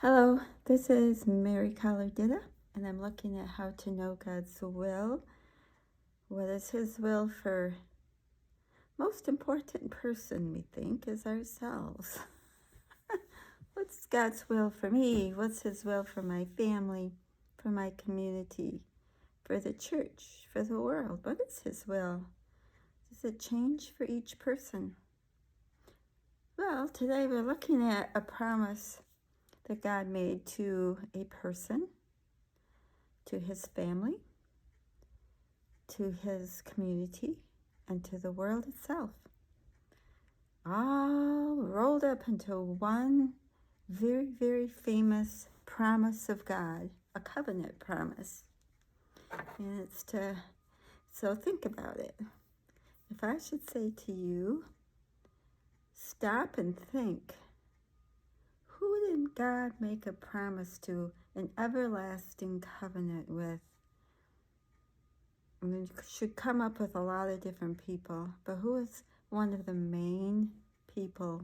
Hello, this is Mary Collardita, and I'm looking at how to know God's will. What is His will for most important person, we think, is ourselves. What's God's will for me? What's His will for my family, for my community, for the church, for the world? What is His will? Does it change for each person? Well, today we're looking at a promise that God made to a person, to his family, to his community, and to the world itself. All rolled up into one very, very famous promise of God, a covenant promise. And so think about it. If I should say to you, stop and think, who did God make a promise to, an everlasting covenant with? I mean, you should come up with a lot of different people, but who is one of the main people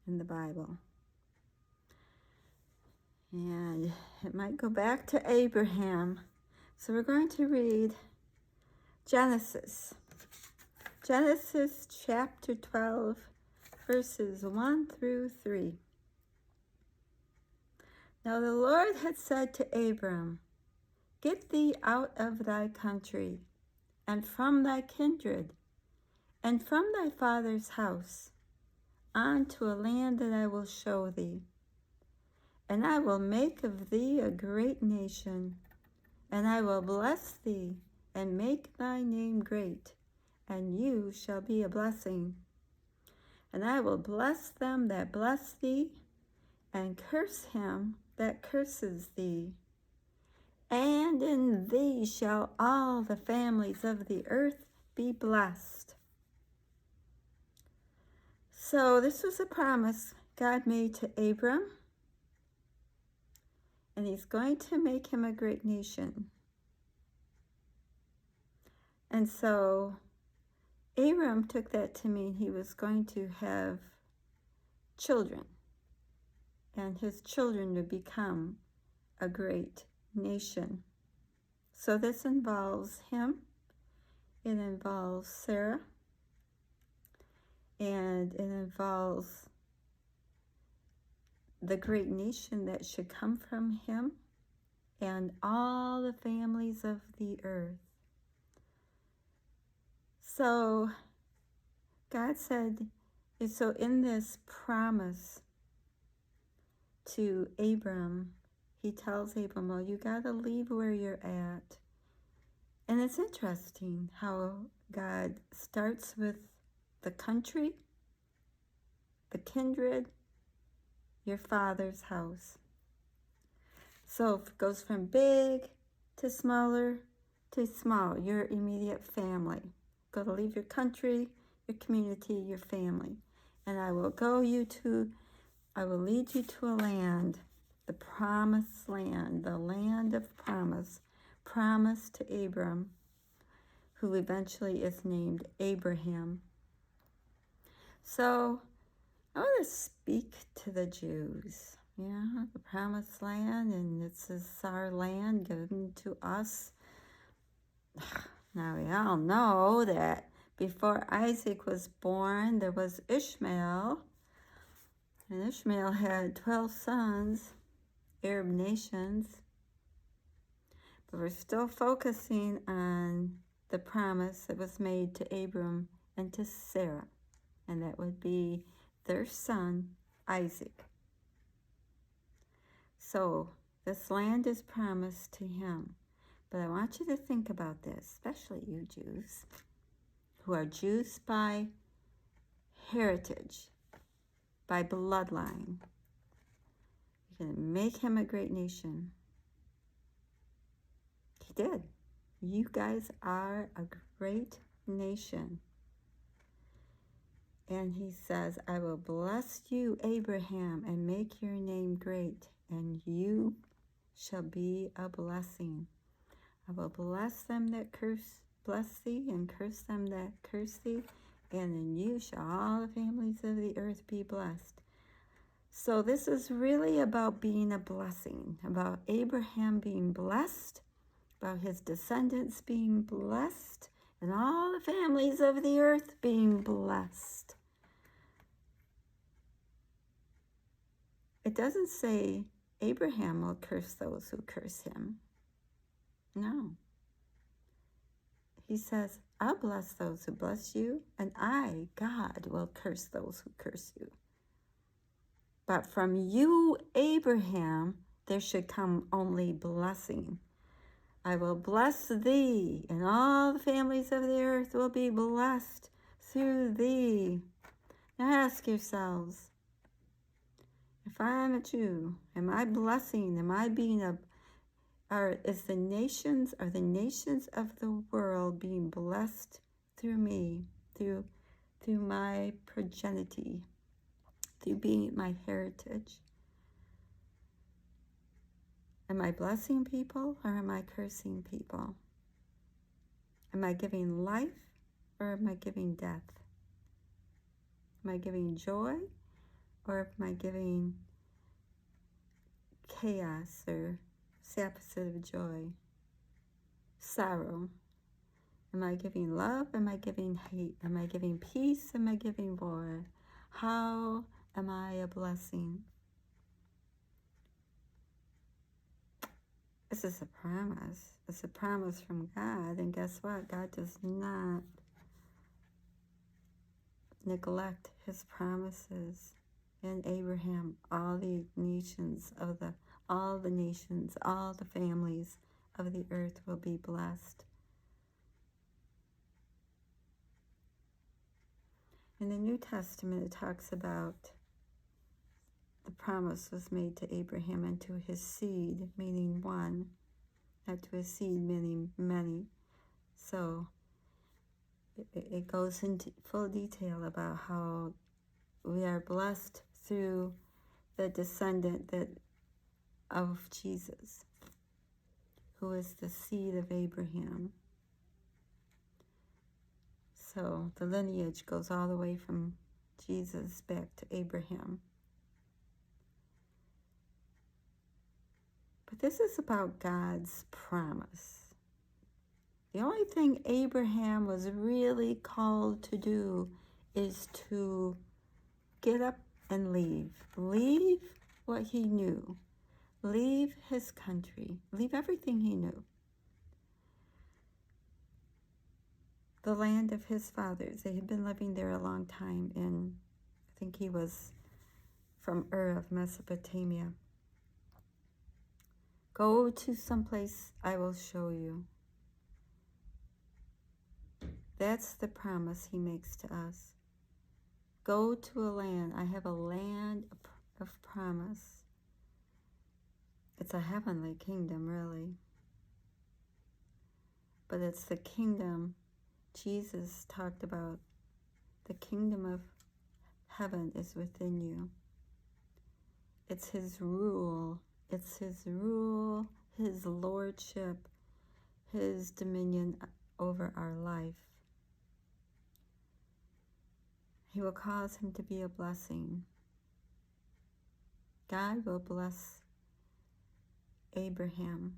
in the Bible? And it might go back to Abraham. So we're going to read Genesis. Genesis chapter 12, verses 1 through 3. Now the Lord had said to Abram, "Get thee out of thy country, and from thy kindred, and from thy father's house, unto a land that I will show thee. And I will make of thee a great nation, and I will bless thee, and make thy name great, and you shall be a blessing. And I will bless them that bless thee, and curse him that curses thee. And in thee shall all the families of the earth be blessed." So this was a promise God made to Abram, and he's going to make him a great nation. And so Abram took that to mean he was going to have children, and his children would become a great nation. So this involves him, it involves Sarah, and it involves the great nation that should come from him and all the families of the earth. So God said, so in this promise to Abram, he tells Abram, well, you got to leave where you're at. And it's interesting how God starts with the country, the kindred, your father's house. So it goes from big to smaller to small, your immediate family. Got to leave your country, your community, your family. And I will lead you to a land, the promised land, the land of promise, promised to Abram, who eventually is named Abraham. So I want to speak to the Jews. Yeah, the promised land, and this is our land given to us. Now we all know that before Isaac was born, there was Ishmael. And Ishmael had 12 sons, Arab nations. But we're still focusing on the promise that was made to Abram and to Sarah. And that would be their son, Isaac. So this land is promised to him. But I want you to think about this, especially you Jews, who are Jews by heritage, by bloodline. You're going to make him a great nation. He did. You guys are a great nation. And he says, I will bless you, Abraham, and make your name great, and you shall be a blessing. I will bless them that bless thee, and curse them that curse thee, and in you shall all the families of the earth be blessed. So this is really about being a blessing, about Abraham being blessed, about his descendants being blessed, and all the families of the earth being blessed. It doesn't say Abraham will curse those who curse him. No. He says, I'll bless those who bless you, and I, God, will curse those who curse you. But from you, Abraham, there should come only blessing. I will bless thee, and all the families of the earth will be blessed through thee. Now ask yourselves, if I am a Jew, am I blessing? Am I being are the nations of the world being blessed through me, through my progeny, through being my heritage? Am I blessing people or am I cursing people? Am I giving life or am I giving death? Am I giving joy or am I giving chaos or opposite of joy? Sorrow. Am I giving love? Am I giving hate? Am I giving peace? Am I giving war? How am I a blessing? This is a promise. It's a promise from God. And guess what? God does not neglect his promises. In Abraham, all the nations, all the families of the earth will be blessed. In the New Testament, it talks about the promise was made to Abraham and to his seed, meaning one, not to his seed, meaning many. So it goes into full detail about how we are blessed through the descendant of Jesus, who is the seed of Abraham. So the lineage goes all the way from Jesus back to Abraham. But this is about God's promise. The only thing Abraham was really called to do is to get up and leave. Leave what he knew. Leave his country. Leave everything he knew. The land of his fathers. They had been living there a long time, and I think he was from Ur of Mesopotamia. Go to someplace I will show you. That's the promise he makes to us. Go to a land. I have a land of promise. It's a heavenly kingdom, really. But it's the kingdom Jesus talked about. The kingdom of heaven is within you. It's his rule. It's his rule, his lordship, his dominion over our life. He will cause him to be a blessing. God will bless Abraham,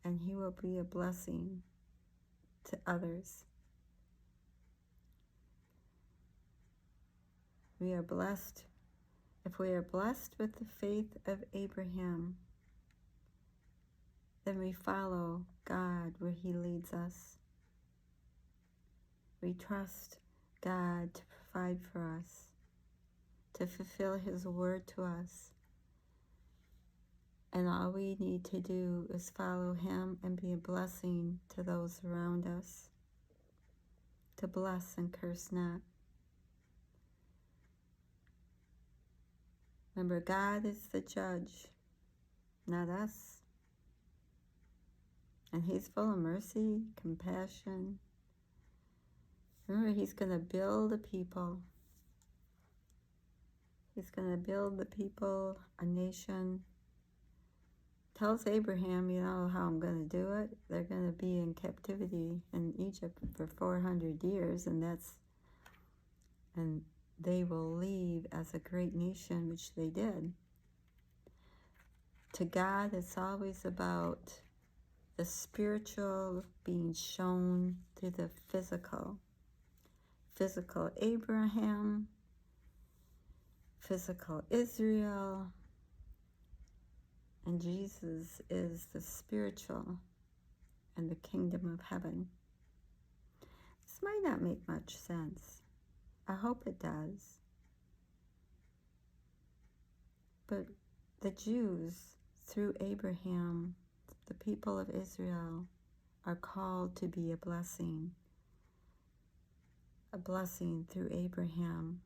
and he will be a blessing to others. We are blessed. If we are blessed with the faith of Abraham, then we follow God where he leads us. We trust God to provide for us, to fulfill his word to us. And all we need to do is follow him and be a blessing to those around us. To bless and curse not. Remember, God is the judge, not us. And he's full of mercy, compassion. Remember, he's going to build a people. He's going to build the people, a nation. Tells Abraham, you know how I'm going to do it. They're going to be in captivity in Egypt for 400 years, and they will leave as a great nation, which they did. To God, it's always about the spiritual being shown through the physical. Physical Abraham, physical Israel, and Jesus is the spiritual and the kingdom of heaven. This might not make much sense. I hope it does. But the Jews, through Abraham, the people of Israel, are called to be a blessing through Abraham,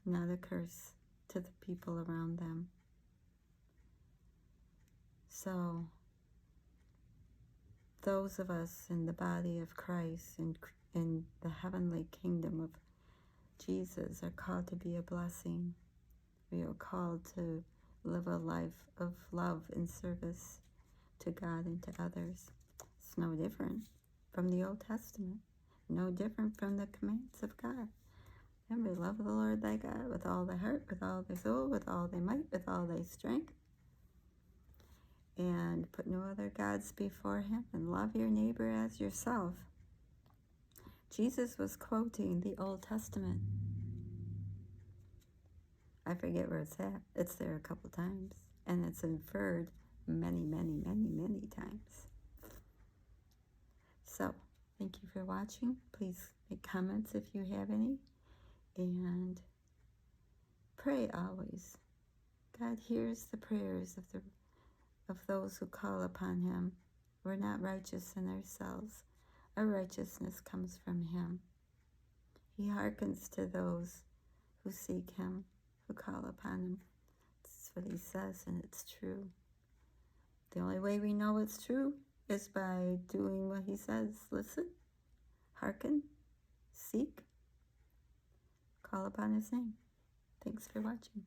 not a curse to the people around them. So, those of us in the body of Christ and in the heavenly kingdom of Jesus are called to be a blessing. We are called to live a life of love and service to God and to others. It's no different from the Old Testament, no different from the commands of God. Remember, love the Lord thy God with all thy heart, with all thy soul, with all thy might, with all thy strength. And put no other gods before him, and love your neighbor as yourself. Jesus was quoting the Old Testament. I forget where it's at. It's there a couple times, and it's inferred many, many, many, many times. So, thank you for watching. Please make comments if you have any, and pray always. God hears the prayers of those who call upon him. We're not righteous in ourselves. Our righteousness comes from him. He hearkens to those who seek him, who call upon him. That's what he says, and it's true. The only way we know it's true is by doing what he says. Listen, hearken, seek, call upon his name. Thanks for watching.